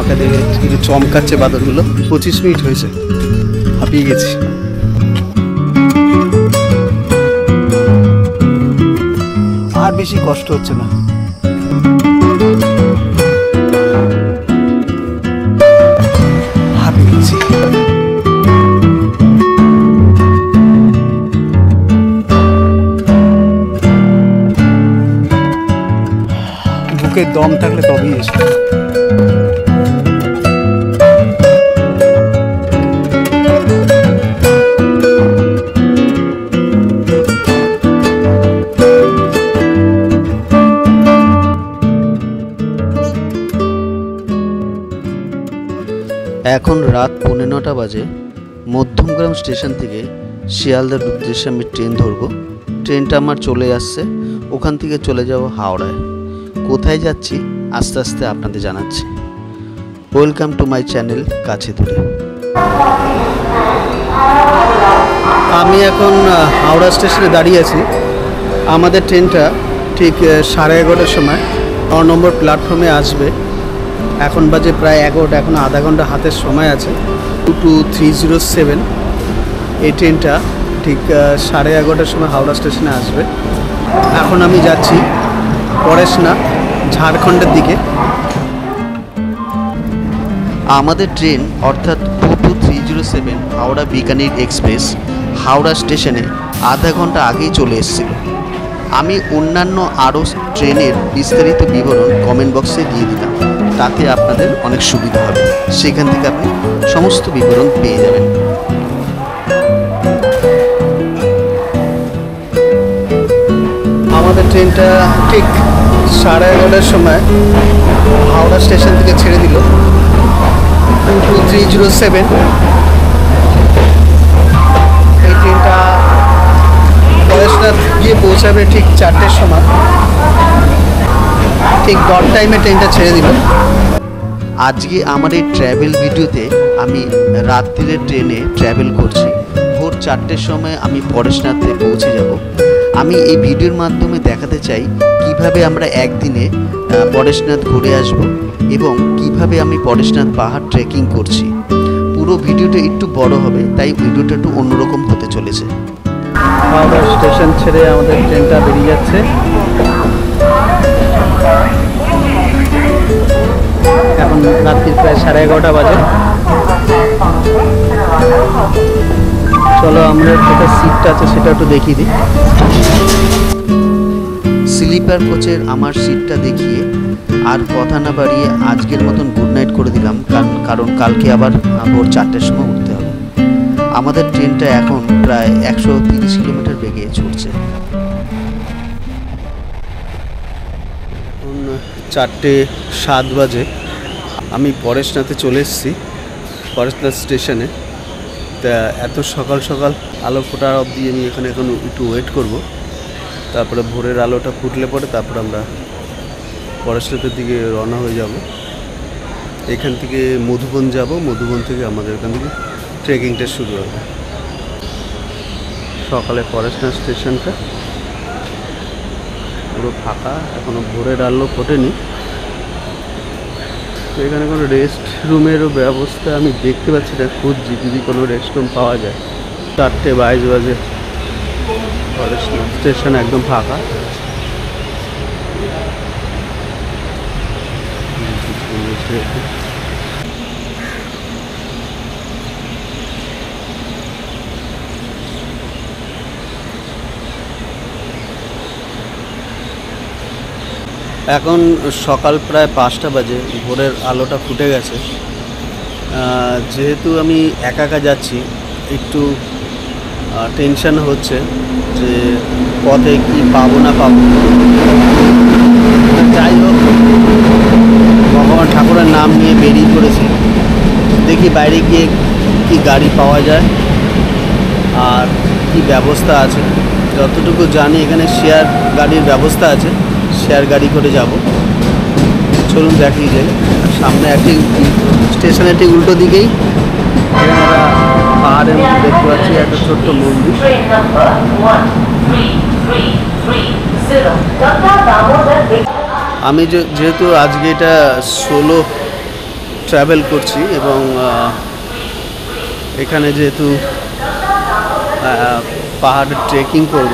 আমাকে দেখে কিছু চমকাচ্ছে বাদরগুলো। 25 মিনিট হয়েছে, হাঁপিয়ে গেছি। আর বেশি কষ্ট হচ্ছে না। হাঁপিয়ে গেছি। বুকে দম থাকলে তবেই এসে। এখন রাত 9:15 বাজে। মধ্যমগ্রাম স্টেশন থেকে শিয়ালদার উদ্দেশ্যে আমি ট্রেন ধরবো। ট্রেনটা আমার চলে আসছে, ওখান থেকে চলে যাব হাওড়ায়। কোথায় যাচ্ছি আস্তে আস্তে আপনাদের জানাচ্ছি। ওয়েলকাম টু মাই চ্যানেল কাছে দূরে। আমি এখন হাওড়া স্টেশনে দাঁড়িয়ে আছি। আমাদের ট্রেনটা ঠিক 11:30টার সময় 9 নম্বর প্ল্যাটফর্মে আসবে। এখন বাজে প্রায় 11টা, এখন আধা ঘন্টা হাতের সময় আছে। 22307 এই ট্রেনটা ঠিক 11:30টার সময় হাওড়া স্টেশনে আসবে। এখন আমি যাচ্ছি পরেশনাথ, ঝাড়খণ্ডের দিকে। আমাদের ট্রেন অর্থাৎ 22307 হাওড়া বিকানির এক্সপ্রেস হাওড়া স্টেশনে আধা ঘন্টা আগেই চলে এসেছিল। আমি অন্যান্য আরও ট্রেনের বিস্তারিত বিবরণ কমেন্ট বক্সে দিয়ে দিলাম, তাতে আপনাদের অনেক সুবিধা হবে। সেখান থেকে আপনি সমস্ত বিবরণ পেয়ে যাবেন। আমাদের ট্রেনটা ঠিক 11:30টার সময় হাওড়া স্টেশন থেকে ছেড়ে দিল। 22307 এই ট্রেনটা পরেশনাথ গিয়ে পৌঁছাবে ঠিক 4টের সময়। ঠিক ডট টাইমে ট্রেনটা ছেড়ে দিল। আজকে আমার এই ট্র্যাভেল ভিডিওতে আমি রাত্রিরের ট্রেনে ট্র্যাভেল করছি। ভোর 4টের সময় আমি পরেশনাথে পৌঁছে যাব। আমি এই ভিডিওর মাধ্যমে দেখাতে চাই কিভাবে আমরা একদিনে পরেশনাথ ঘুরে আসব এবং কিভাবে আমি পরেশনাথ পাহাড় ট্রেকিং করছি। পুরো ভিডিওটা একটু বড় হবে, তাই ভিডিওটা একটু অন্যরকম হতে চলেছে। হাওড়া স্টেশন ছেড়ে আমাদের ট্রেনটা বেরিয়ে যাচ্ছে। এখন রাত্রি প্রায় 11:30 বাজে। চলো আমরা যেটা সিটটা আছে সেটা একটু দেখিয়ে দিই। স্লিপার কোচের আমার সিটটা দেখিয়ে আর কথা না বাড়িয়ে আজকের মতন গুড নাইট করে দিলাম, কারণ কালকে আবার ভোর 4টের সময় উঠতে হবে। আমাদের ট্রেনটা এখন প্রায় 130 কিলোমিটার বেগে ছুটছে। 4:07 বাজে আমি পরেশনাথে চলে এসেছি, পরেশনাথ স্টেশনে। তা এত সকাল সকাল আলো ফোটার অবধি আমি এখানে এখন একটু ওয়েট করব। তারপরে ভোরের আলোটা ফুটলে পরে তারপর আমরা পরেশনাথের দিকে রওনা হয়ে যাব। এখান থেকে মধুবন যাব, মধুবন থেকে আমাদের এখান থেকে ট্রেকিংটা শুরু হবে। সকালে পরেশনাথ স্টেশনটা পুরো ফাঁকা, এখনও ভোরের আলো ফোটেনি। এখানে কোনো রেস্ট রুমেরও ব্যবস্থা আমি দেখতে পাচ্ছি না, খুঁজছি যদি কোনো রেস্ট রুম পাওয়া যায়। 4:22 বাজে, পরেশনাথ স্টেশন একদম ফাঁকা। এখন সকাল প্রায় 5টা বাজে, ভোরের আলোটা ফুটে গেছে। যেহেতু আমি একা একা যাচ্ছি, একটু টেনশন হচ্ছে যে পথে কি পাবো না পাবো। যাই হোক, ভগবান ঠাকুরের নাম নিয়ে বেরিয়ে পড়েছি। দেখি বাইরে গিয়ে কি গাড়ি পাওয়া যায় আর কি ব্যবস্থা আছে। যতটুকু জানি এখানে শেয়ার গাড়ির ব্যবস্থা আছে, শেয়ার গাড়ি করে যাব। চলুন দেখিয়ে যাই। সামনে একটি স্টেশনের ঠিক উল্টো দিকেই এখানে পাহাড়ের মধ্যে দেখতে পাচ্ছি একটা ছোট্ট মন্দির। আমি যেহেতু আজকে এটা ট্রাভেল করছি এবং এখানে যেহেতু পাহাড়ে ট্রেকিং করব,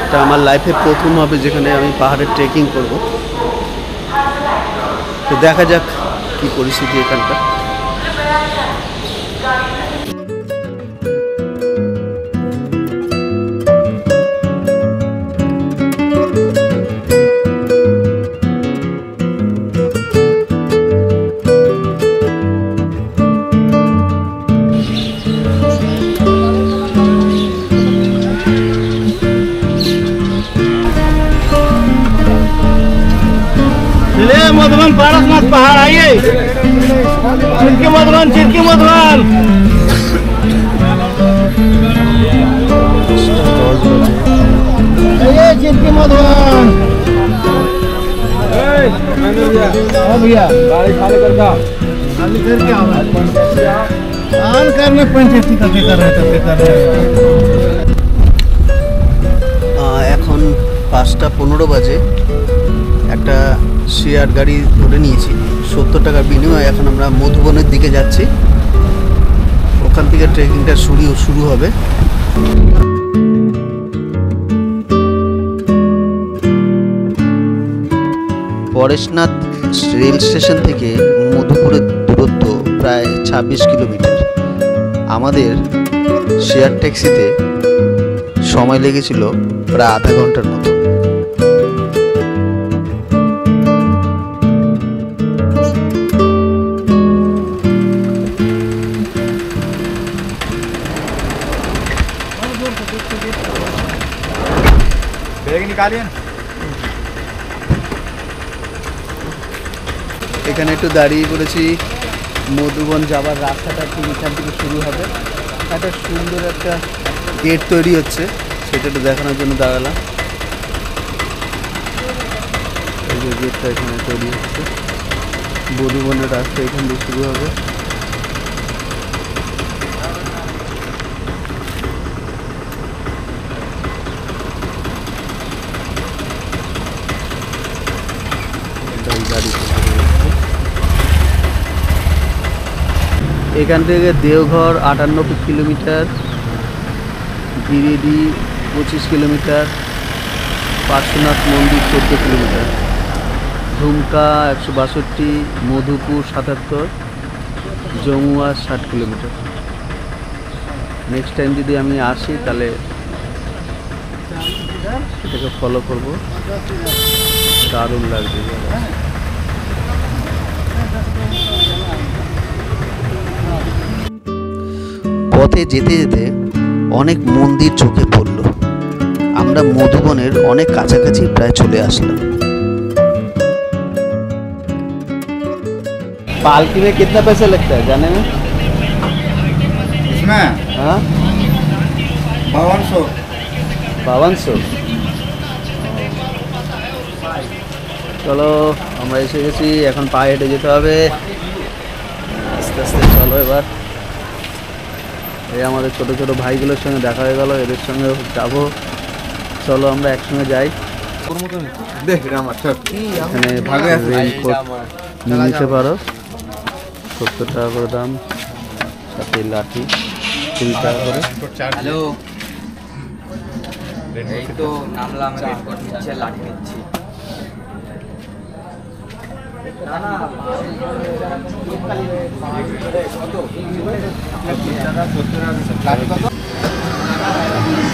এটা আমার লাইফে প্রথম হবে যেখানে আমি পাহাড়ে ট্রেকিং করব। তো দেখা যাক কি পরিস্থিতি এখানকার। मधुबन पारसनाथ पहाड़ आइए, चिरकी मधुबन, चिरकी मधुबन। चिरकी मधुबन भैया गाड़ी खाली कर खाली करके आन करने पंचायती का कर रहे थे। এখন 5:15 বাজে। একটা শেয়ার গাড়ি ধরে নিয়েছি 70 টাকার বিনিময়ে। এখন আমরা মধুবনের দিকে যাচ্ছি, ওখান থেকে ট্রেকিংটা শুরু হবে। পরেশনাথ রেল স্টেশন থেকে মধুপুরের দূরত্ব প্রায় 26 কিলোমিটার। আমাদের শেয়ার ট্যাক্সিতে সময় লেগেছিল প্রায় আধা ঘন্টার মতো। এখানে একটু দাঁড়িয়ে পড়েছি। মধুবন যাবার রাস্তাটা ঠিক এখান থেকে শুরু হবে। একটা সুন্দর একটা গেট তৈরি হচ্ছে, সেটা একটু দেখানোর জন্য দাঁড়ালাম। এই যে গেটটা এখানে তৈরি হচ্ছে, মধুবনের রাস্তা এখান থেকে শুরু হবে। এখান থেকে দেওঘর 58 কিলোমিটার, গিরিডি 25 কিলোমিটার, পার্শ্বনাথ মন্দির 14 kilometre, Dumka 162, Madhupur 77, Jamua 60 kilometre. Next time যদি আমি আসি তাহলে এটাকে ফলো করব, দারুণ লাগবে। পথে যেতে যেতে অনেক মন্দির চোখে পড়ল। আমরা মধুবনের অনেক কাছাকাছি প্রায় চলে আসলাম। पालकी में कितना पैसा लगता है जाने में? इसमें हाँ 5200। 5200। চলো আমরা এসে গেছি, এখন পায়ে হেঁটে যেতে হবে আস্তে আস্তে। চলো এবার এই আমাদের ছোট ছোট ভাইগুলোর সঙ্গে দেখা হয়ে গেল, এদের সঙ্গে যাবো। চলো আমরা একসঙ্গে যাই। এখানে রেইনকোট নিয়ে নিতে পারো, 70 টাকা করে দাম, সাথে লাঠি 20 টাকা করে। হ্যালো, এই তো নামলাম, রেইনকোট নিচ্ছে, লাঠি নিচ্ছি।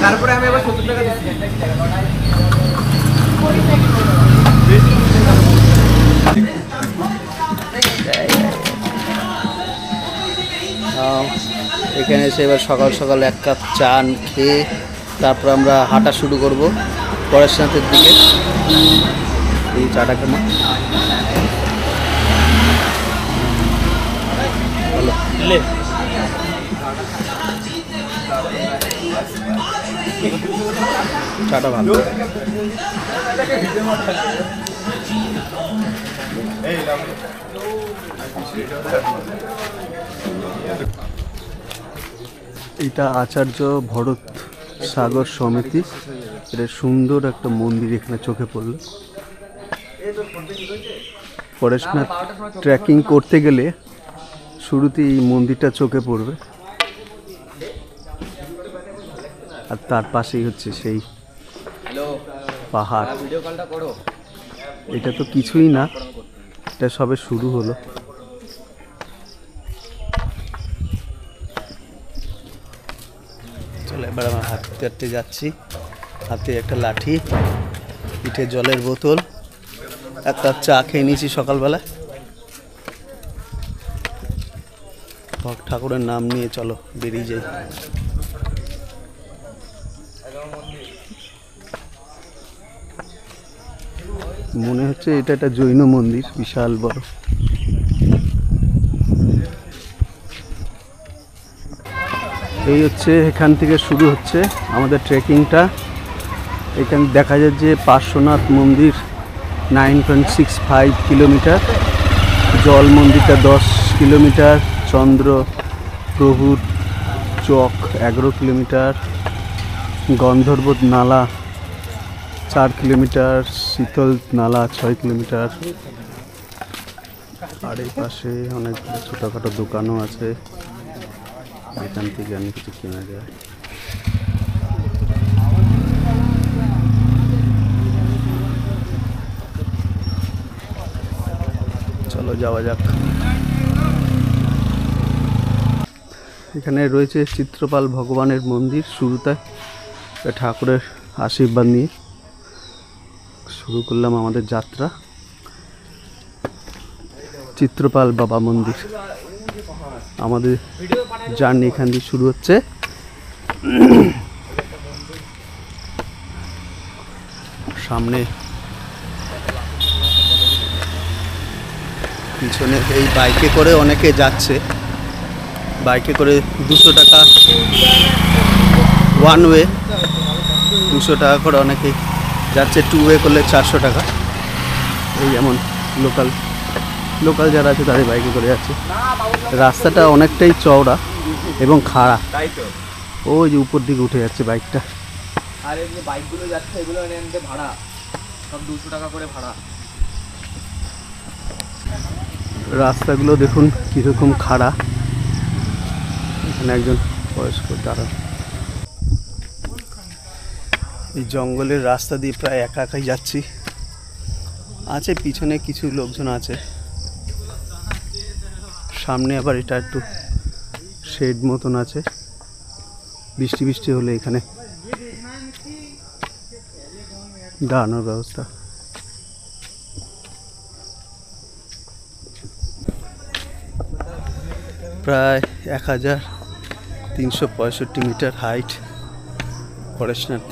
তারপরে আমি আবার 70 টাকা দিচ্ছি। এখানে এসে এবার সকাল সকাল 1 কাপ চা খেয়ে তারপর আমরা হাঁটা শুরু করব পরেশনাথের দিকে। এই চাটা কেমন ভালো, চাটা ভালো। এটা আচার্য ভরত সাগর সমিতি, এটা সুন্দর একটা মন্দির এখানে চোখে পড়লো। পরেশনাথ ট্রেকিং করতে গেলে শুরুতেই এই মন্দিরটা চোখে পড়বে, আর তার পাশেই হচ্ছে সেই হ্যালো, পাহাড়। ভিডিও কলটা করো। এটা তো কিছুই না, এটা সবে শুরু হলো। চলো এবার আমরা হাঁটতে হাঁটতে যাচ্ছি। হাতে একটা লাঠি, পিঠে জলের বোতল, একটা চা খেয়ে নিয়েছি সকালবেলা। ঠাকুরের নাম নিয়ে চলো বেরিয়ে যাই। মনে হচ্ছে এটা একটা জৈন মন্দির, বিশাল বড়। এই হচ্ছে এখান থেকে শুরু হচ্ছে আমাদের ট্রেকিংটা। এখানে দেখা যায় যে পার্শ্বনাথ মন্দির 9.65 কিলোমিটার, জল মন্দিরটা 10 কিলোমিটার, চন্দ্র প্রভুর চক 11 কিলোমিটার, গন্ধর্ব নালা 4 কিলোমিটার, শীতল নালা 6 কিলোমিটার। আর এই পাশে অনেকগুলো ছোটোখাটো দোকানও আছে, এখান থেকে অনেক কিছু কেনা যায়। চলো যাওয়া যাক। এখানে রয়েছে চিত্রপাল ভগবানের মন্দির। শুরুতে ঠাকুরের আশীর্বাদ নিয়ে শুরু করলাম আমাদের যাত্রা। চিত্রপাল বাবা মন্দির, আমাদের জার্নি এখান দিয়ে শুরু হচ্ছে। সামনে পিছনে এই বাইকে করে অনেকে যাচ্ছে, বাইকে করে 200 টাকা ওয়ান ওয়ে, 200 টাকা করে অনেকেই যাচ্ছে, 2 ওয়ে করলে 400 টাকা। এই যেমন লোকাল যারা আছে তাদের বাইকে করে যাচ্ছে। রাস্তাটা অনেকটাই চওড়া এবং খাড়া, তাই তো। ওই যে উপর দিকে উঠে যাচ্ছে বাইকটা। আর এই যে বাইকগুলো যাচ্ছে এগুলো এনে ভাড়া, সব 200 টাকা করে ভাড়া। রাস্তাগুলো দেখুন কীরকম খাড়া। এখানে একজন বয়স্ক দাঁড়া। এই জঙ্গলের রাস্তা দিয়ে প্রায় একা একাই যাচ্ছি। আছে পিছনে কিছু লোকজন আছে, সামনে আবার এটা একটু শেড মতন আছে, বৃষ্টি হলে এখানে দাঁড়ানোর ব্যবস্থা। প্রায় 1365 মিটার হাইট পরেশনাথ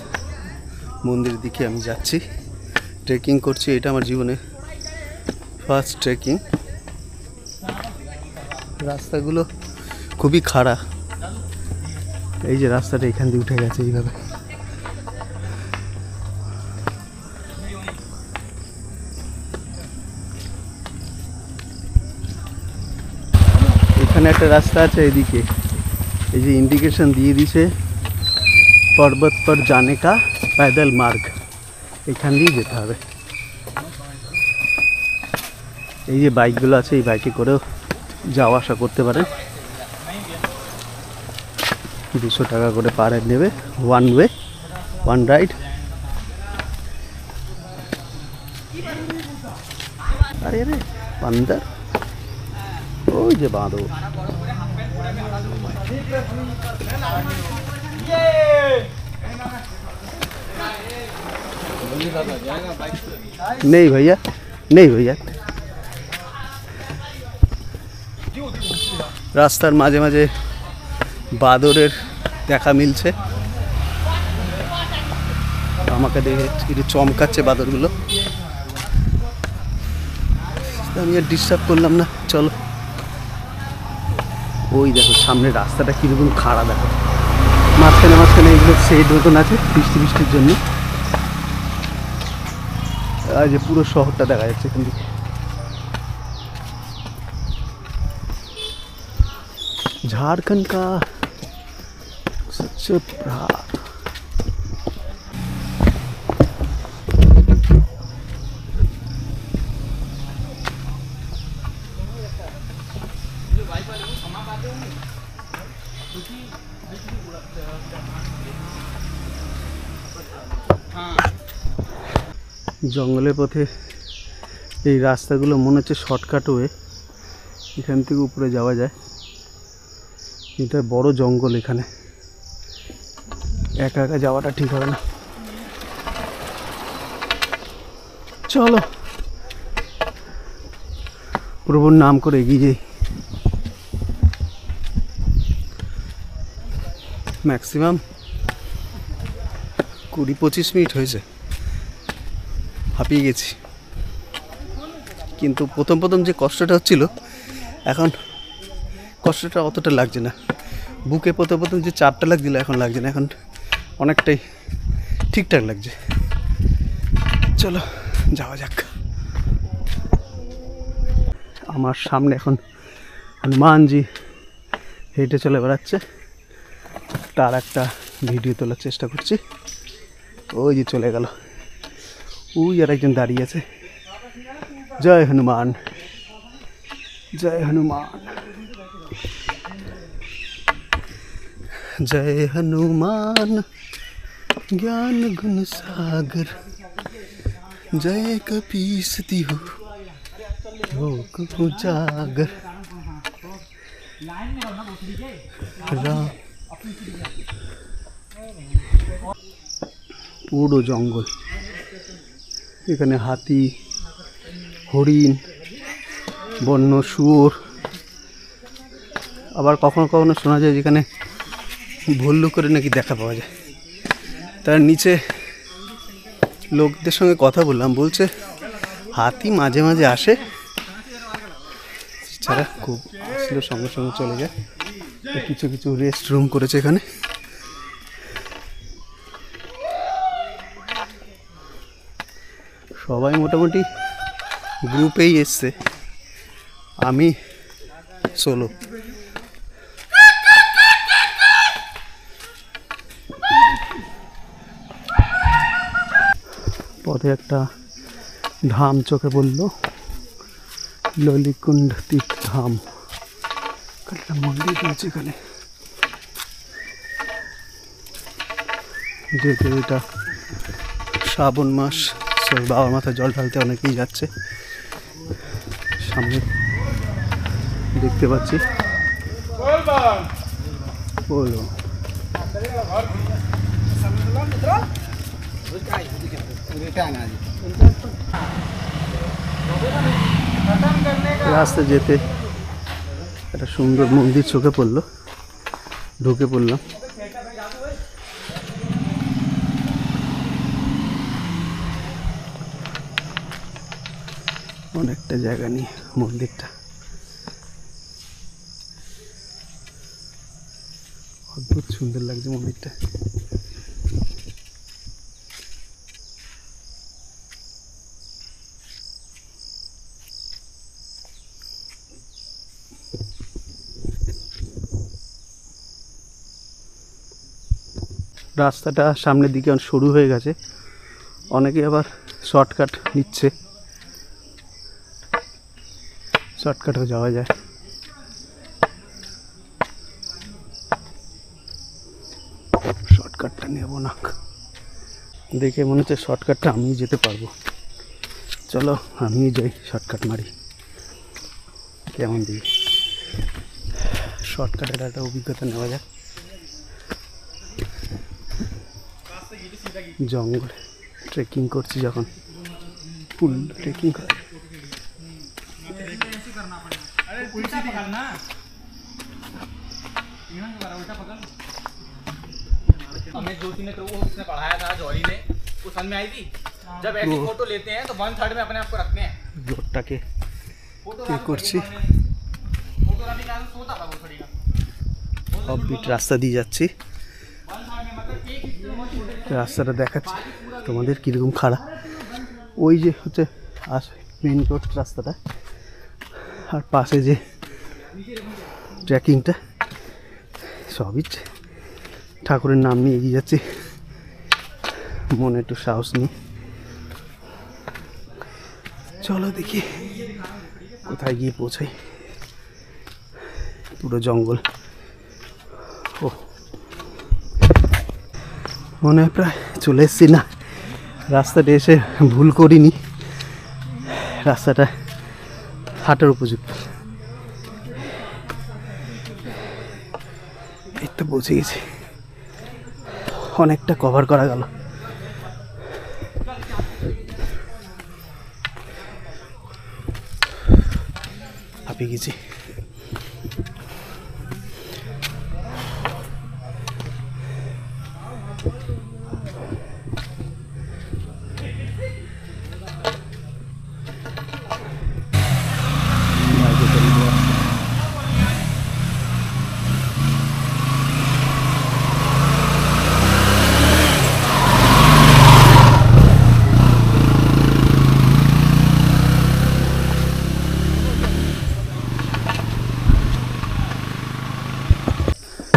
মন্দির দিকে আমি যাচ্ছি, ট্রেকিং করছি। এটা আমার জীবনে ফার্স্ট ট্রেকিং। রাস্তাগুলো খুবই খাড়া। এই যে রাস্তাটা এখান দিয়ে উঠে গেছে এইভাবে। এখানে একটা রাস্তা আছে এদিকে, এই যে ইন্ডিকেশন দিয়ে দিছে পর্বত পর জানে কা पैदल মার্গ, এখান দিয়ে যেতে হবে। এই যে বাইকগুলো আছে, এই বাইকে করেও যাওয়া আসা করতে পারেন। 200 টাকা করে পার হেড নেবে, ওয়ান ওয়ে ওয়ান রাইড। আরে আরে বান্দর, ওই যে বাঁদর। नहीं भैया, नहीं भैया। রাস্তার মাঝে মাঝে বাদরের দেখা মিলছে, আমাকে দেখে একটু চমকাচ্ছে বাদরগুলো। আমি আর ডিস্টার্ব করলাম না, চলো। ওই দেখো সামনে রাস্তাটা কীরকম খাড়া, দেখো মাঝখানে এগুলো শেড মতন আছে বৃষ্টির জন্য। আর যে পুরো শহরটা দেখা যাচ্ছে এখান থেকে। झारखंड का स्वच्छ प्रभात। জঙ্গলের পথে এই রাস্তাগুলো মনে হচ্ছে শর্টকাট হয়ে এখান থেকে উপরে যাওয়া যায়। এটা বড় জঙ্গল, এখানে একা একা যাওয়াটা ঠিক হবে না। চলো প্রভুর নাম করে এগিয়ে যাই। ম্যাক্সিমাম 20-25 মিনিট হয়েছে, হাঁপিয়ে গেছি। কিন্তু প্রথম যে কষ্টটা হচ্ছিল, এখন কষ্টটা অতটা লাগছে না। বুকে প্রথম যে চাপটা লাগছিল এখন লাগছে না, এখন অনেকটাই ঠিকঠাক লাগছে। চলো যাওয়া যাক। আমার সামনে এখন হনুমানজি হেঁটে চলে বেড়াচ্ছে, তার একটা ভিডিও তোলার চেষ্টা করছি। ওই যে চলে গেল, ওই আর একজন দাঁড়িয়ে আছে। জয় হনুমান, জয় হনুমান, जय हनुमान ज्ञान गुण सागर, जय कपीस तिहु लोक उजागर। राम পুরো জঙ্গল, এখানে হাতি, হরিণ, বন্য শুয়োর, আবার কখনো কখনো শোনা যায় যেখানে ভল্লুক করে নাকি দেখা পাওয়া যায়। তার নিচে লোকদের সঙ্গে কথা বললাম, বলছে হাতি মাঝে মাঝে আসে, ছাড়া খুব আসলে সঙ্গে সঙ্গে চলে যায়। কিছু কিছু রেস্ট রুম করেছে এখানে। সবাই মোটামুটি গ্রুপেই এসছে, আমি সোলো। পথে একটা ধাম চোখে পড়ল, ললিকুণ্ড তীর্থ ধাম। একটা মন্দির রয়েছে এখানে, যেহেতু এটা শ্রাবণ মাস, বাবার মাথায় জল ঢালতে অনেকেই যাচ্ছে। সামনে দেখতে পাচ্ছি বলো রাস্তা যেতে একটা সুন্দর মন্দির চোখে পড়লো, ঢুকে পড়লাম। অনেকটা জায়গা নিয়ে মন্দিরটা, অদ্ভুত সুন্দর লাগছে মন্দিরটা। রাস্তাটা সামনের দিকে সরু হয়ে গেছে, অনেকে আবার শর্টকাট নিচ্ছে, শর্টকাটেও যাওয়া যায়। শর্টকাটটা নেব না, দেখে মনে হচ্ছে শর্টকাটটা আমি যেতে পারবো। চলো আমি যাই, শর্টকাট মারি। কেমন দিই শর্টকাটের একটা অভিজ্ঞতা নেওয়া যায়। জঙ্গল ট্রেকিং করছি যখন, ফুল ট্রেকিং করে। हमें ज्योति ने तो वो उसने पढ़ाया था, जौहरी ने, वो समझ में आई थी। जब ऐसी फोटो लेते हैं तो 1/3 में अपने आप को रखते हैं। रोडटाके কি করছি, অফবিট রাস্তা দিয়ে যাচ্ছি। রাস্তাটা দেখাচ্ছি তোমাদের কীরকম খারাপ। ওই যে হচ্ছে মেন রোড রাস্তাটা, আর পাশে যে ট্রেকিংটা, সবই ঠাকুরের নাম নিয়ে এগিয়ে যাচ্ছি, মনে একটু সাহস নিয়ে। চলো দেখি কোথায় গিয়ে পৌঁছাই। পুরো জঙ্গল, মনে হয় প্রায় চলে এসেছি। না, রাস্তাটা এসে ভুল করিনি, রাস্তাটা হাঁটার উপযুক্ত। এই তো পৌঁছে গেছি, অনেকটা কভার করা গেল। হাঁপিয়ে গেছি।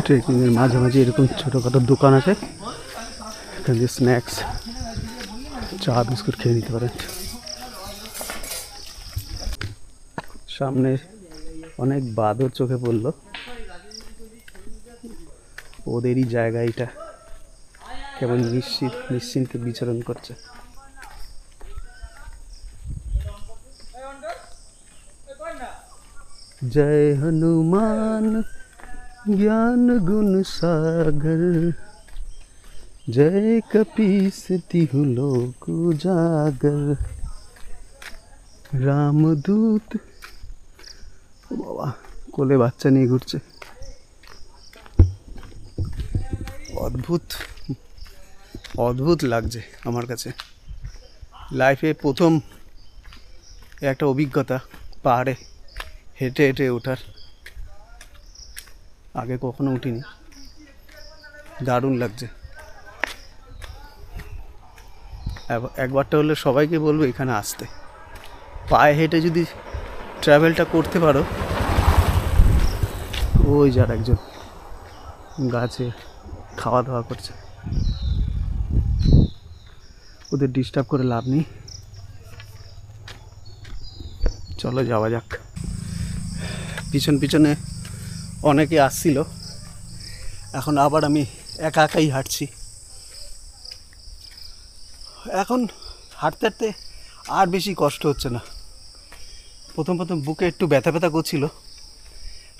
ট্রেকিংয়ের মাঝামাঝি এরকম ছোটোখাটো দোকান আছে, এখান দিয়ে স্ন্যাক্স, চা বিস্কুট খেয়ে নিতে পারেন। সামনে অনেক বাদর চোখে পড়লো, ওদেরই জায়গা এটা, কেমন নিশ্চিন্তে বিচরণ করছে। জয় হনুমান ज्ञान गुण सागर, जय कपीस तिहु लोक उजागर, रामदूत। বাবা কোলে বাচ্চা নিয়ে ঘুরছে, অদ্ভুত অদ্ভুত লাগছে আমার কাছে। লাইফে প্রথম একটা অভিজ্ঞতা পাহাড়ে হেঁটে হেঁটে ওঠার, আগে কখনো উঠিনি, দারুণ লাগছে। একবারটা হলে সবাইকে বলবো এখানে আসতে। পায়ে হেঁটে যদি ট্রাভেলটা করতে পারো, ওই যার একজন গাছে খাওয়া দাওয়া করছে, ওদের ডিস্টার্ব করে লাভ নেই। চলো যাওয়া যাক। পিছন পিছনে অনেকে আসছিল, এখন আবার আমি একা একাই হাঁটছি। এখন হাঁটতে হাঁটতে আর বেশি কষ্ট হচ্ছে না। প্রথম প্রথম বুকে একটু ব্যথা ব্যথা করছিল,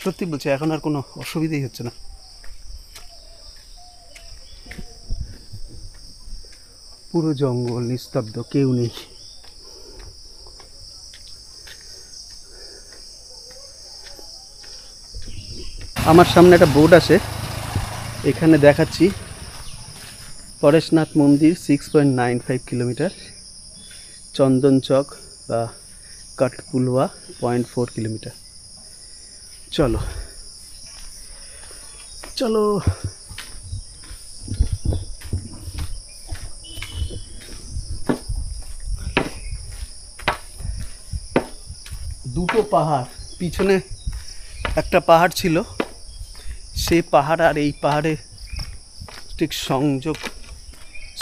সত্যি বলছি এখন আর কোনো অসুবিধাই হচ্ছে না। পুরো জঙ্গল নিস্তব্ধ, কেউ নেই। আমার সামনে একটা বোর্ড আছে, এখানে দেখাচ্ছি পরেশনাথ মন্দির 6.95 কিলোমিটার, চন্দন চক বা কাঠপুলুয়া 0.4 কিলোমিটার। চলো চলো। দুটো পাহাড়, পিছনে একটা পাহাড় ছিল, সেই পাহাড় আর এই পাহাড়ে ঠিক সংযোগ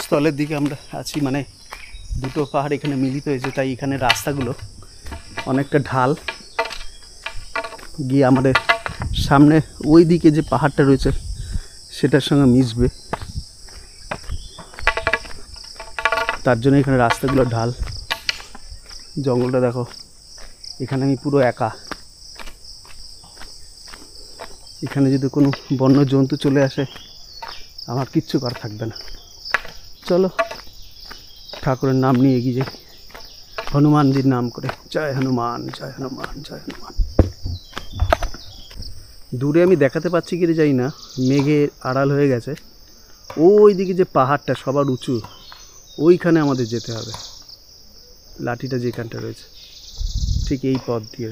স্থলের দিকে আমরা আছি, মানে দুটো পাহাড় এখানে মিলিত হয়েছে, তাই এখানে রাস্তাগুলো অনেকটা ঢাল গিয়ে আমাদের সামনে ওই দিকে যে পাহাড়টা রয়েছে সেটার সঙ্গে মিশবে, তার জন্য এখানে রাস্তাগুলো ঢাল। জঙ্গলটা দেখো, এখানে আমি পুরো একা। এখানে যদি কোনো বন্য জন্তু চলে আসে আমার কিচ্ছু করার থাকবে না। চলো ঠাকুরের নাম নিয়ে এগিয়ে যাই, হনুমানজির নাম করে। জয় হনুমান, জয় হনুমান, জয় হনুমান। দূরে আমি দেখাতে পাচ্ছি কি জানি না, মেঘে আড়াল হয়ে গেছে। ওই দিকে যে পাহাড়টা সবার উঁচু, ওইখানে আমাদের যেতে হবে। লাঠিটা যেখানটা রয়েছে ঠিক এই পথ দিয়ে।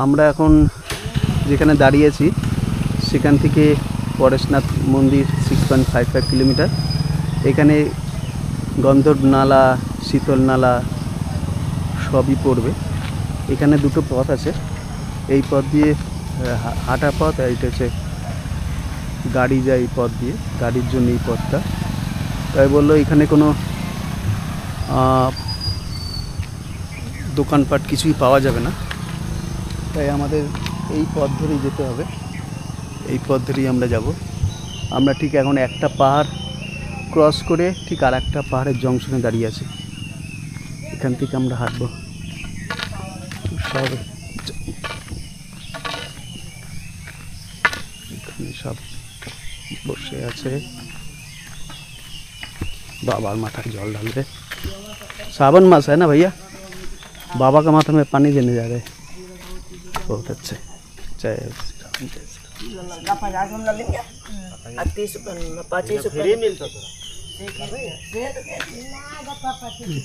আমরা এখন যেখানে দাঁড়িয়েছি সেখান থেকে পরেশনাথ মন্দির 6.55 কিলোমিটার। এখানে গন্ধর্ব নালা, শীতল নালা সবই পড়বে। এখানে দুটো পথ আছে, এই পথ দিয়ে হাঁটা পথ, আর এটা হচ্ছে গাড়ি যায় এই পথ দিয়ে, গাড়ির জন্য এই পথটা। তাই বললো এখানে কোনো দোকানপাট কিছুই পাওয়া যাবে না, তাই আমাদের এই পথ ধরেই যেতে হবে। এই পথ ধরেই আমরা যাব। আমরা ঠিক এখন একটা পাহাড় ক্রস করে ঠিক আর একটা পাহাড়ের জংশনে দাঁড়িয়ে আছি। এখান থেকে আমরা হাঁটবো। সব এখানে সব বসে আছে। बाबा माथा जल डाल रहे। सावन मास है ना भैया, बाबा का माथा में पानी देने जा रहे हैं। बहुत अच्छे। जय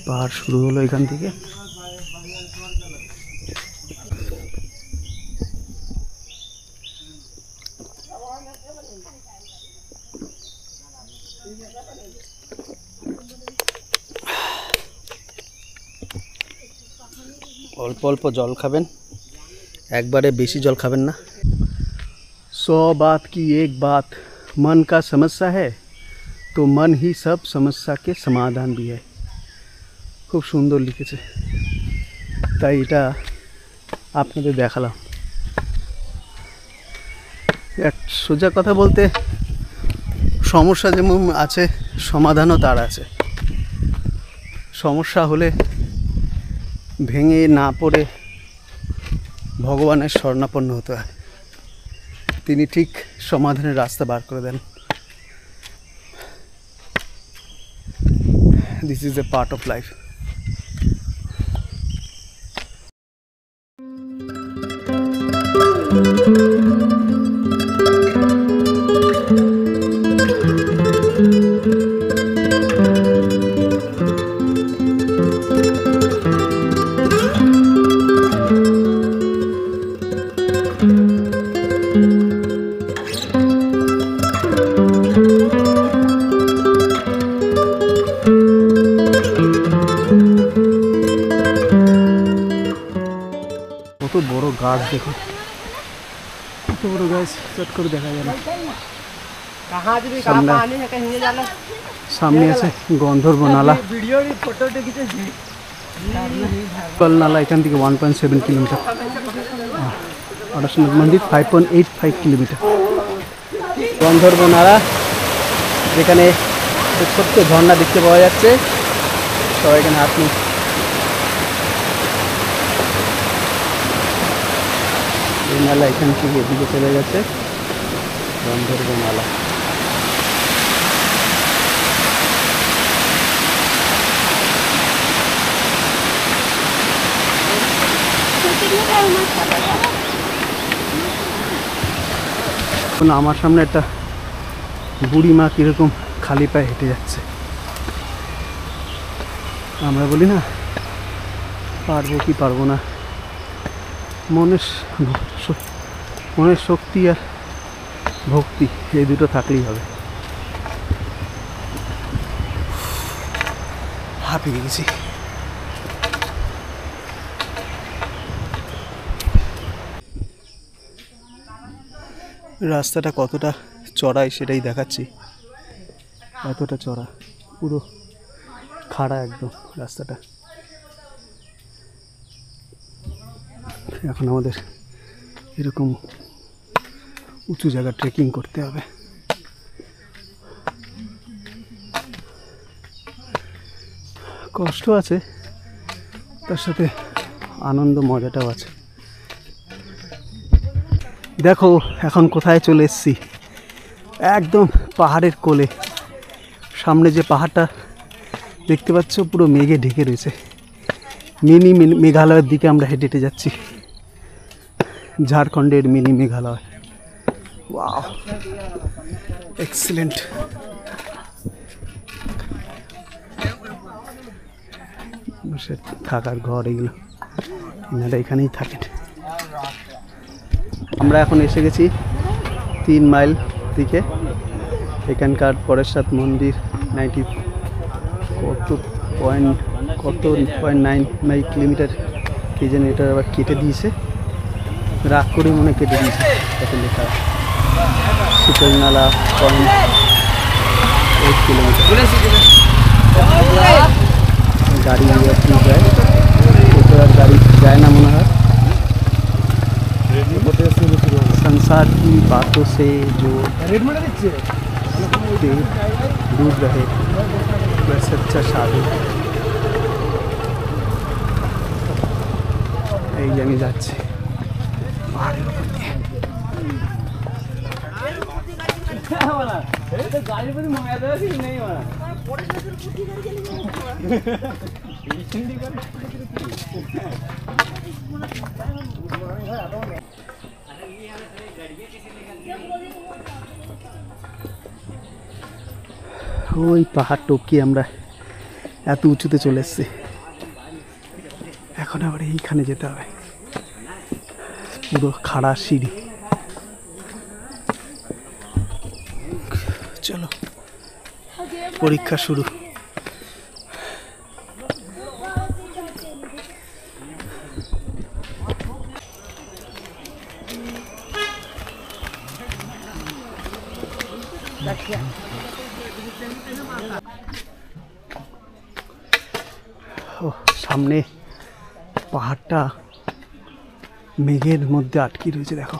पहाड़ शुरू हलो एखान थेके। অল্প অল্প জল খাবেন, একবারে বেশি জল খাবেন না। 100 बात की एक बात, मन का समस्या है तो मन ही सब समस्या के समाधान भी है। খুব সুন্দর লিখেছে, তাই এটা আপনাদের দেখালাম। এক সোজা কথা বলতে সমস্যা যেমন আছে সমাধানও তার আছে। সমস্যা হলে ভেঙে না পড়ে ভগবানের শরণাপন্ন হতে হয়, তিনি ঠিক সমাধানের রাস্তা বার করে দেন। This is a part of life. কত বড় গাছ দেখো, কত বড় গাছ চট করে দেখা যায় না। সামনে আছে গন্ধর্ব নালা, কল নালা এখান থেকে 1.7 কিলোমিটার, অরশনাথ মন্দির 5.85 কিলোমিটার। গন্ধর্ব নালা যেখানে ছোট্ট ঝর্ণা দেখতে পাওয়া যাচ্ছে, সবাই এখানে হাত নিয়ে এই নালা এখান থেকে এদিকে চলে গেছে গন্ধর্ব নালা। এখন আমার সামনে একটা বুড়ি মা কীরকম খালি পায়ে হেঁটে যাচ্ছে। আমরা বলি না পারবো কি পারবো না, মনের শক্তি আর ভক্তি এই দুটো থাকলেই হবে। হাঁপিয়ে গেছি। রাস্তাটা কতটা চড়াই সেটাই দেখাচ্ছি, এতটা চড়া, পুরো খাড়া একদম রাস্তাটা। এখন আমাদের এরকম উঁচু জায়গা ট্রেকিং করতে হবে। কষ্ট আছে, তার সাথে আনন্দ মজাটাও আছে। দেখো এখন কোথায় চলে এসেছি, একদম পাহাড়ের কোলে। সামনে যে পাহাড়টা দেখতে পাচ্ছ পুরো মেঘে ঢেকে রয়েছে, মিনি মেঘালয়ের দিকে আমরা হেঁটে হেঁটে যাচ্ছি। ঝাড়খণ্ডের মিনি মেঘালয়। Wow, excellent. বসে থাকার ঘর এগুলো, এনারা এখানেই থাকেন। আমরা এখন এসে গেছি 3 মাইল দিকে। এখানকার পরেশনাথ মন্দির 90.9 কিলোমিটার কে যেন এটা আবার কেটে দিয়েছে, রাগ করে মনে কেটে দিয়েছে। কত লেখা শীতল নালা 0.8 কিলোমিটার। গাড়ি যায়, টোটো আর গাড়ি যায় না মনে হয়। संसार की बातों से जो तेल दूध रहे बस अच्छा साधु এই যে আমি যাচ্ছি পাহাড়ের উপর দিয়ে। ওই পাহাড় টপকে আমরা এত উঁচুতে চলে এসেছি, এখন আবার এইখানে যেতে হবে, পুরো খাড়া সিঁড়ি। চলো পরীক্ষা শুরু। ও সামনে পাহাড়টা মেঘের মধ্যে আটকে রয়েছে, দেখো।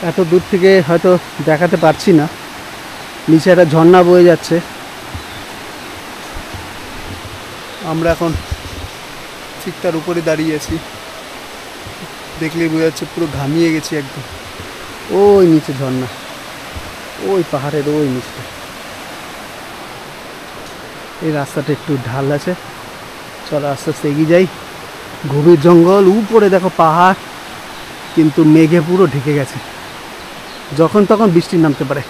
এত দূর থেকে হয়তো দেখাতে পারছি না, নিচে একটা ঝর্ণা বয়ে যাচ্ছে। আমরা এখন ঠিক তার উপরে দাঁড়িয়ে আছি, দেখলেই বোঝা যাচ্ছে পুরো ঘামিয়ে গেছি একদম। ওই নিচে ঝর্ণা, ওই পাহাড়ের ওই নিচে। এই রাস্তাটা একটু ঢাল আছে, চলো আস্তে আস্তে এগিয়ে যাই। গভীর জঙ্গল, উপরে দেখো পাহাড়, কিন্তু মেঘে পুরো ঢেকে গেছে, যখন তখন বৃষ্টি নামতে পারে।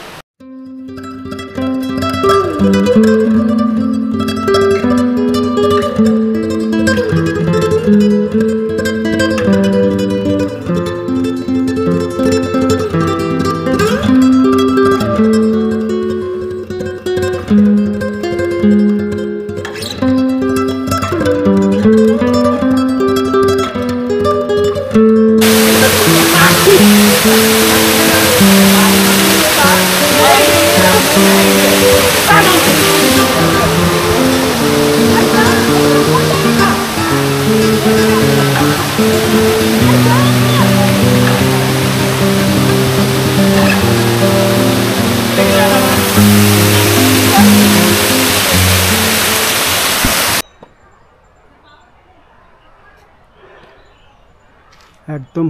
একদম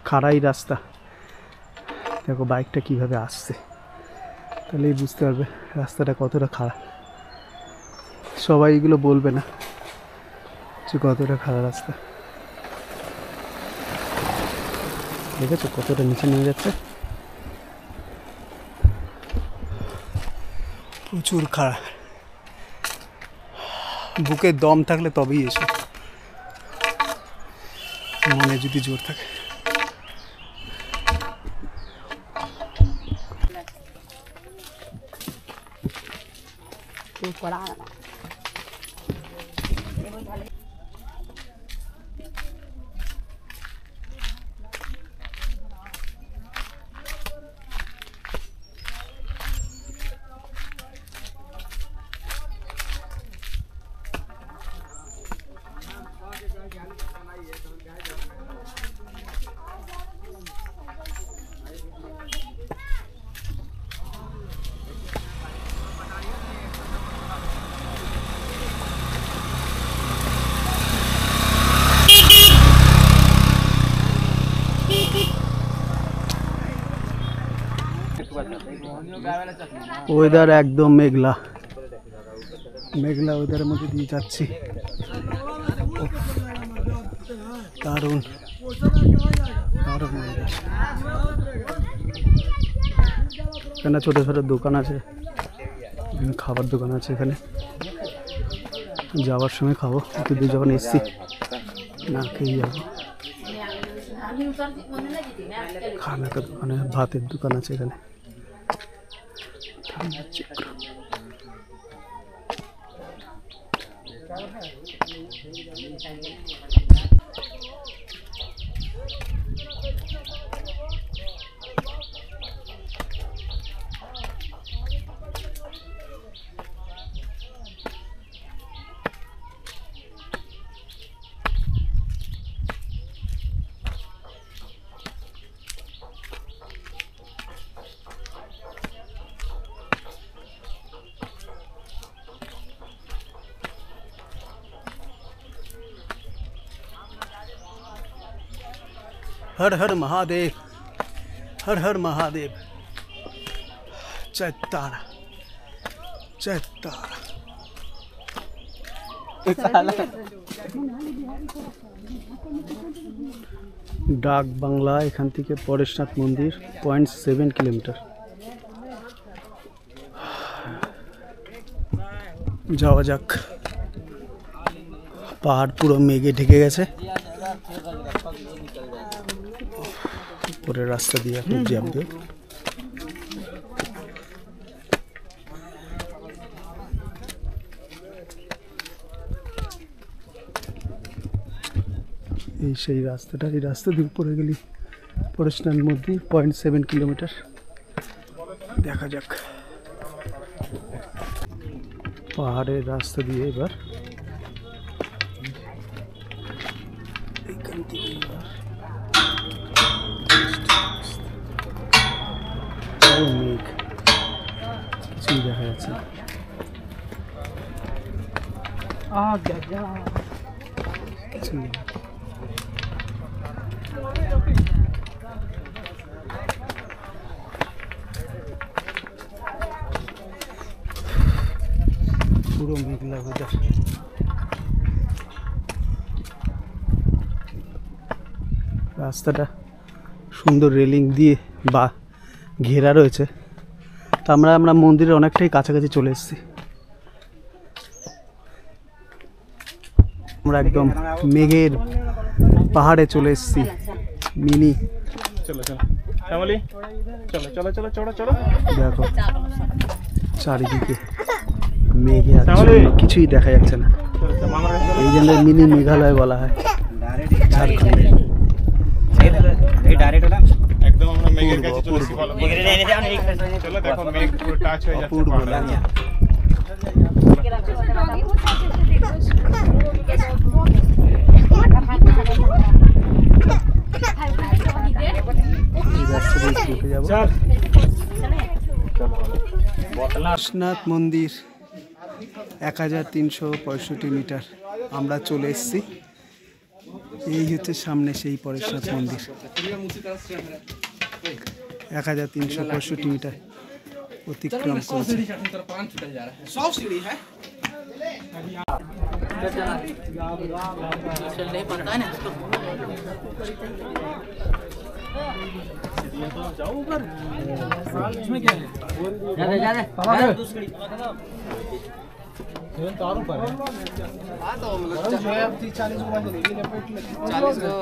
খাড়াই রাস্তা, দেখো বাইকটা কিভাবে আসছে, তাহলেই বুঝতে পারবে রাস্তাটা কতটা খাড়া। সবাই এগুলো বলবে না যে কতটা খাড়া রাস্তা। দেখেছো কতটা নিচে নেমে যাচ্ছে, প্রচুর খাড়া। বুকে দম থাকলে তবেই এসো, মনে যদি জোর থাকে। ওয়েদার একদম মেঘলা মেঘলা ওয়েদারের মধ্যে দিয়ে যাচ্ছি, দারুণ দারুণ ওয়েদার। এখানে ছোটো ছোটো দোকান আছে, খাবার দোকান আছে, এখানে যাওয়ার সময় খাবো, কিন্তু যখন এসছি না খেয়ে যাবো। খানার দোকানে ভাতের দোকান আছে এখানে। ঠান্ডা हर हर महादेव, हर हर महादेव। जय तारा, जय तारा। डाक बांगला एखान থেকে পরেশনাথ মন্দির 0.7 কিলোমিটার। যাওয়া যাক। পাহাড় পুরো মেঘে ঢেকে গেছে। উপরের রাস্তা দিয়ে এখন যাবো। এই সেই রাস্তাটা, এই রাস্তা দিয়ে উপরে গেলি পরেশনাথ মন্দির 0.7 কিলোমিটার। দেখা যাক। পাহাড়ের রাস্তা দিয়ে এবার এইখান থেকে এবার মেঘ, কিছুই দেখা যাচ্ছে না। কিছুই না। পুরো মেঘলা ওয়েদার। রাস্তাটা সুন্দর রেলিং দিয়ে বা ঘেরা রয়েছে। তো আমরা মন্দিরের অনেকটাই কাছাকাছি চলে এসেছি। আমরা একদম মেঘের পাহাড়ে চলে এসেছি। মিনি चलो चलो श्यामली, चलो चलो चलो चलो चलो। দেখো চারিদিকে মেঘে কিছুই দেখা যাচ্ছে না। এই জন্য মিনি মেঘালয় বলা হয় ঝাড়খণ্ডে। एकदम আমরা মেঘের কাছে চলে এসেছি। চলো দেখো মেঘ পুরো টাচ হয়ে যাচ্ছে। পরেশনাথ মন্দির 1365 মিটার আমরা চলে এসেছি। এই হচ্ছে সামনে সেই পরেশনাথ মন্দির। 1365 মিটার অতিক্রম করেছে।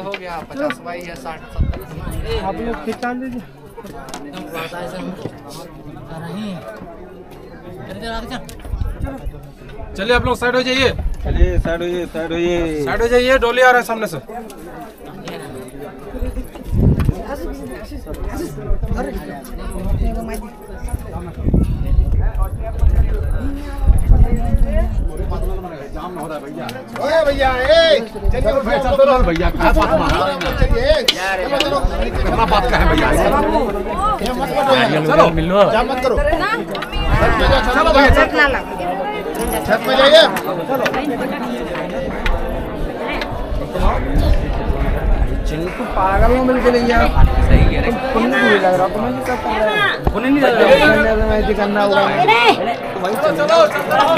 हो गया 50 बाई या 60 70। आप लोग खिंचा लीजिए। चलिए आप लोग साइड हो जाइए। चलिए साइड होइए, साइड होइए, साइड हो जाइए। डोली आ रहा है सामने से। ओए भैया, चलिए भैया, क्या बात कितना बात का है भैया। चलो मिलो, मत करो। चलो भैया, छत में जाइए। चिंटू पागल में मिल के नहीं यार। सही कह रहे। तुम नहीं लग रहा, तुम्हें नहीं करता है। उन्हें नहीं लग रहा मैं करना होगा। चलो चलो।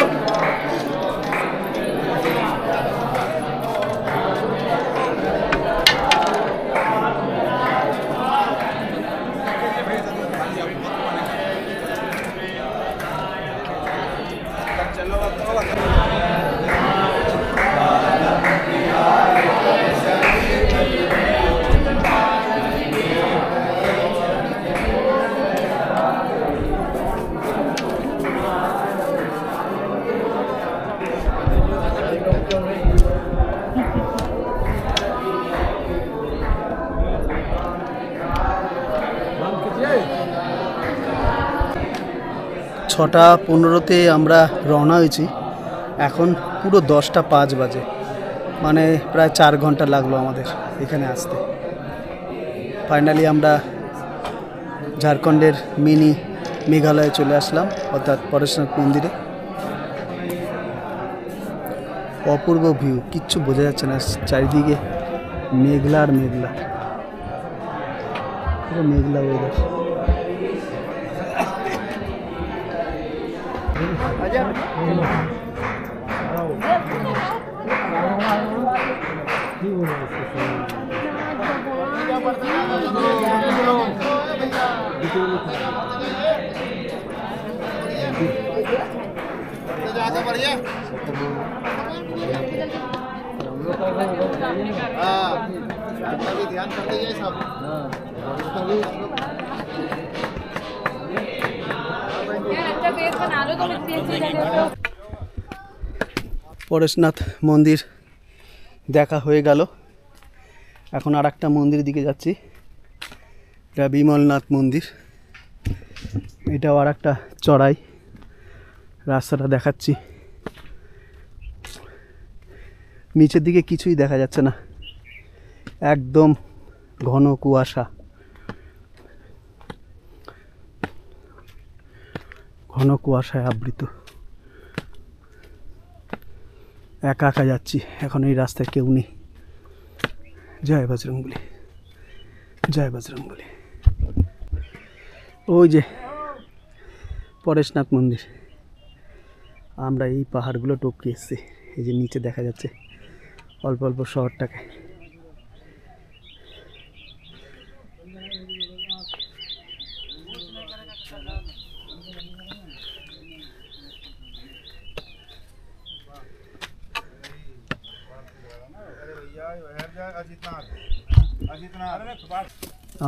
ছটা 15-তে আমরা রওনা হয়েছি। এখন পুরো 10টা 5 বাজে, মানে প্রায় 4 ঘন্টা লাগলো আমাদের এখানে আসতে। ফাইনালি আমরা ঝাড়খণ্ডের মিনি মেঘালয়ে চলে আসলাম, অর্থাৎ পরেশনাথ মন্দিরে। অপূর্ব ভিউ, কিচ্ছু বোঝা যাচ্ছে না, চারিদিকে মেঘলা আর মেঘলা। পুরো মেঘলা ওয়েদার। পরেশনাথ মন্দির দেখা হয়ে গেল। এখন আর একটা মন্দিরের দিকে যাচ্ছি, এটা বিমলনাথ মন্দির। এটাও আর একটা চড়াই, রাস্তাটা দেখাচ্ছি। নিচের দিকে কিছুই দেখা যাচ্ছে না, একদম ঘন কুয়াশা, ঘন কুয়াশায় আবৃত। একা একা যাচ্ছি, এখন এই রাস্তায় কেউ নেই। জয় বজরংবলী, জয় বজরংবলী। ওই যে পরেশনাথ মন্দির। আমরা এই পাহাড়গুলো টপকে এসেছি, এই যে নিচে দেখা যাচ্ছে অল্প অল্প শহরটাকে।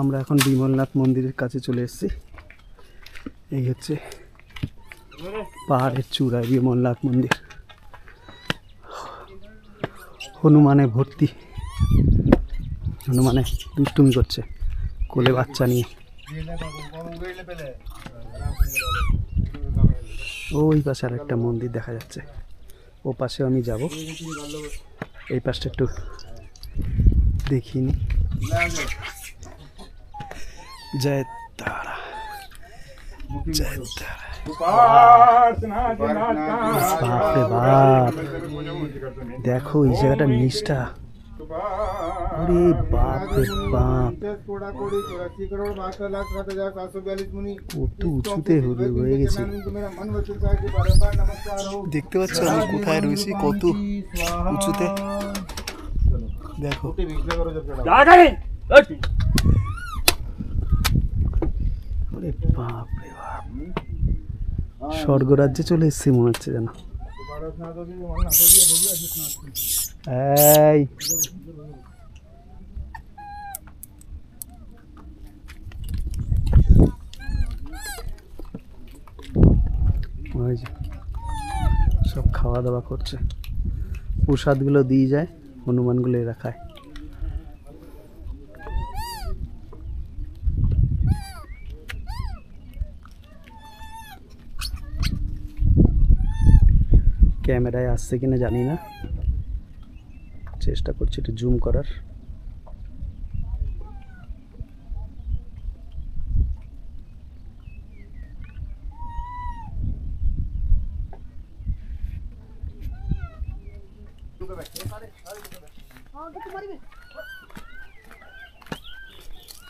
আমরা এখন বিমলনাথ মন্দিরের কাছে চলে এসেছি। এই হচ্ছে পাহাড়ের চূড়ায় বিমলনাথ মন্দির। হনুমানে ভর্তি, হনুমানে দুষ্টুমি করছে কোলে বাচ্চা নিয়ে। ওই পাশে আর একটা মন্দির দেখা যাচ্ছে, ও পাশে আমি যাব। এই পাশটা একটু দেখিনি। জয় তারা, জয় তারা। বাপরে বাপ, দেখো এই জায়গাটার নিচটা, ওরে বাপরে বাপ, কত উঁচুতে হয়ে গেছে। দেখতে পাচ্ছ আমি কোথায় রয়েছি, কত উঁচুতে, দেখো। ওরে বাপরে বাপ, স্বর্গরাজ্যে চলে এসেছি মনে হচ্ছে যেন। এই ওই যে সব খাওয়া দাওয়া করছে, প্রসাদগুলো দিয়ে যায়, হনুমানগুলো এরা খায়। ক্যামেরায় আসছে কিনা জানি না, চেষ্টা করছি একটু জুম করার।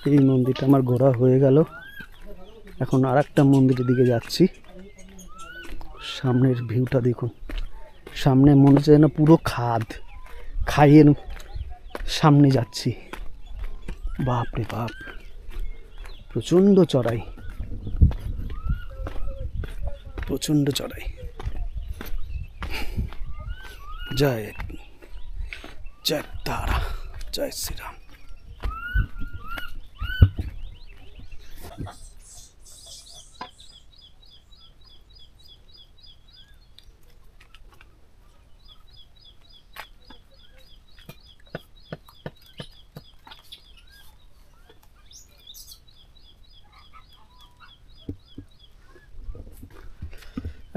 এই মন্দিরটা আমার ঘোরা হয়ে গেল, এখন আর একটা মন্দিরের দিকে যাচ্ছি। সামনের ভিউটা দেখুন, সামনে মনে হচ্ছে যেন পুরো খাদ, খাইয়ের সামনে যাচ্ছি। বাপরে বাপ, প্রচণ্ড চড়াই, প্রচণ্ড চড়াই। জয় জয় তারা, জয় শ্রীরাম।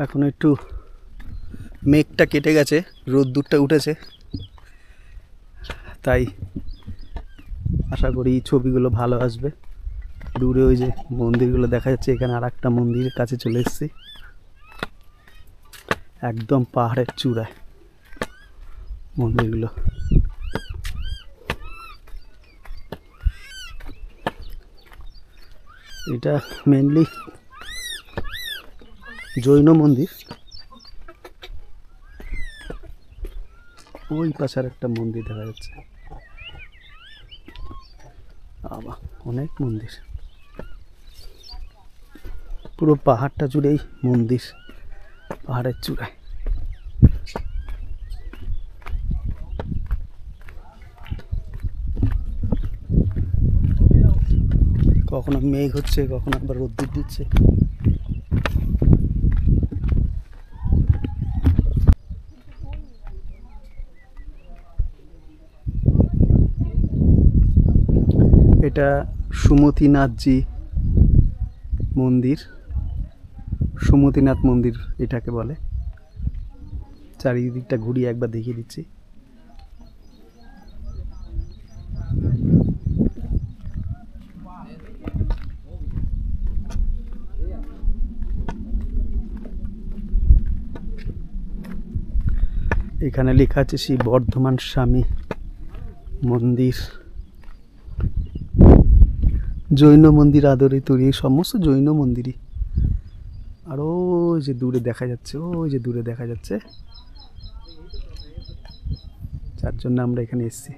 এখন একটু মেঘটা কেটে গেছে, রোদ্দুরটা উঠেছে, তাই আশা করি ছবিগুলো ভালো আসবে। দূরে ওই যে মন্দিরগুলো দেখা যাচ্ছে, এখানে আর একটা মন্দিরের কাছে চলে এসেছি, একদম পাহাড়ের চূড়ায় মন্দিরগুলো। এটা মেইনলি জৈন মন্দির। ওই পাশে আর একটা মন্দির দেখা যাচ্ছে। বাবা অনেক মন্দির, পুরো পাহাড়টা জুড়েই মন্দির, পাহাড়ের চূড়ায়। কখনো মেঘ হচ্ছে, কখনো আবার রোদ্দুর দিচ্ছে। এটা সুমতিনাথজি মন্দির, সুমতিনাথ মন্দির এটাকে বলে। চারিদিকটা ঘুরিয়ে একবার দেখিয়ে দিচ্ছি। এখানে লেখা আছে শ্রী বর্ধমান স্বামী মন্দির, জৈন মন্দির আদরে তৈরি, সমস্ত জৈন মন্দিরই। আর ওই যে দূরে দেখা যাচ্ছে, ওই যে দূরে দেখা যাচ্ছে, যার জন্য আমরা এখানে এসেছি।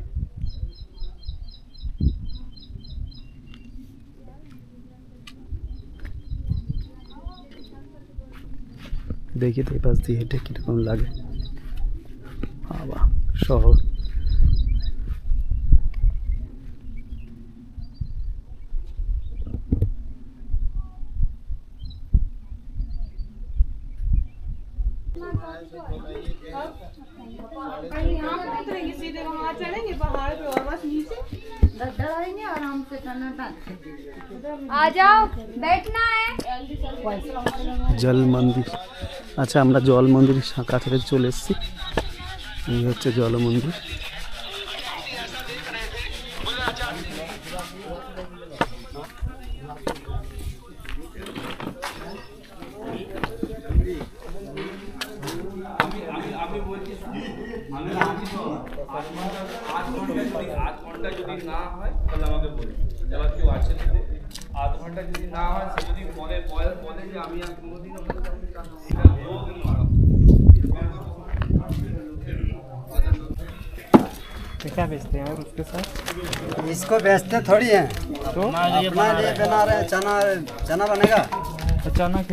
দেখি তো এই পাশ দিয়ে হেঁটে কিরকম লাগে। বাবা শহর, सीधे वहाँ चढ़ेंगे पहाड़ पे और बस नीचे आराम से आ जाओ, बैठना है। জল মন্দির। আচ্ছা আমরা জল মন্দিরের কাছাকাছি চলে এসেছি। এই হচ্ছে জল মন্দির। क्या बेचते हैं और उसके साथ? इसको बेचते थोड़ी हैं, तो अपना लिए बना रहे हैं। चना चना बनेगा। अचानक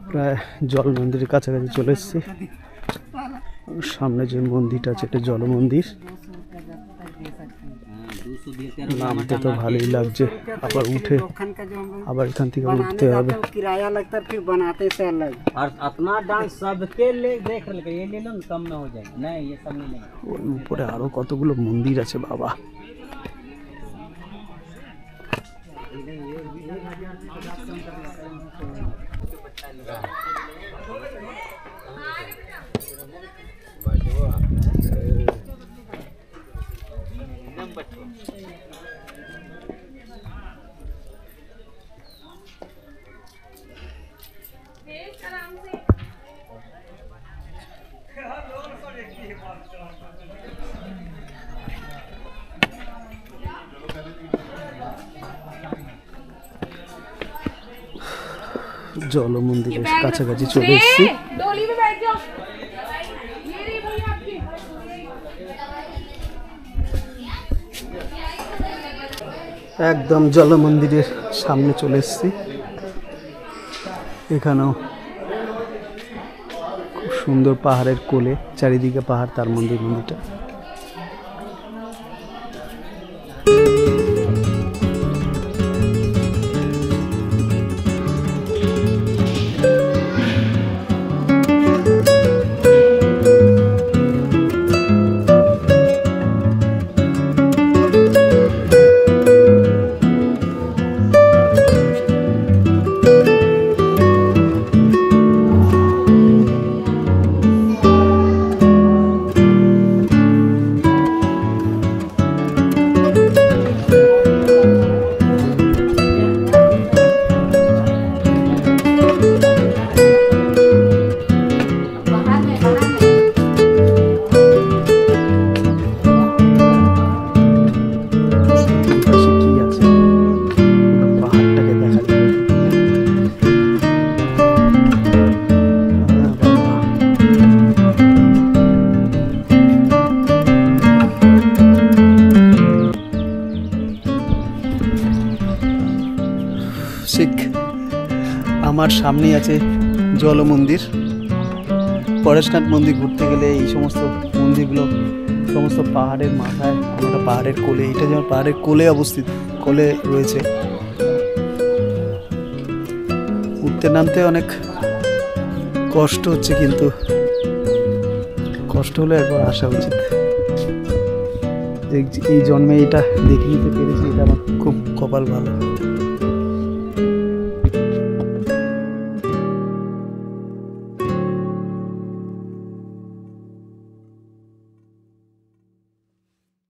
প্রায় জল মন্দিরের কাছাকাছি চলে এসেছি। সামনে যে মন্দিরটা আছে এটা জল মন্দির। নামতে তো ভালোই লাগছে, আবার উঠে আবার এখান থেকে উঠতে হবে। किराया लगता है, फिर बनाते से अलग। और अपना डांस सबके ले देख ले, ये ले लो ना, कम में हो जाएगा। नहीं ये सब नहीं लेंगे। ওর উপরে আরো কতগুলো মন্দির আছে বাবা। জল মন্দিরের কাছাকাছি চলে এসেছি। डोली में बैठ जाओ। ये रही भैया आपकी। একদম জল মন্দিরের সামনে চলে এসেছি। এখানেও খুব সুন্দর পাহাড়ের কোলে, চারিদিকে পাহাড়, তার মন্দিরটা। ঠিক আমার সামনেই আছে জল মন্দির। পরেশনাথ মন্দির ঘুরতে গেলে এই সমস্ত মন্দিরগুলো সমস্ত পাহাড়ের মাথায়, আমরা পাহাড়ের কোলে, এটা যেমন পাহাড়ের কোলে অবস্থিত, কোলে রয়েছে। উঠতে নামতে অনেক কষ্ট হচ্ছে, কিন্তু কষ্ট হলে একবার আসা উচিত। এই জন্মে এটা দেখে নিতে পেরেছি, এটা আমার খুব কপাল ভালো।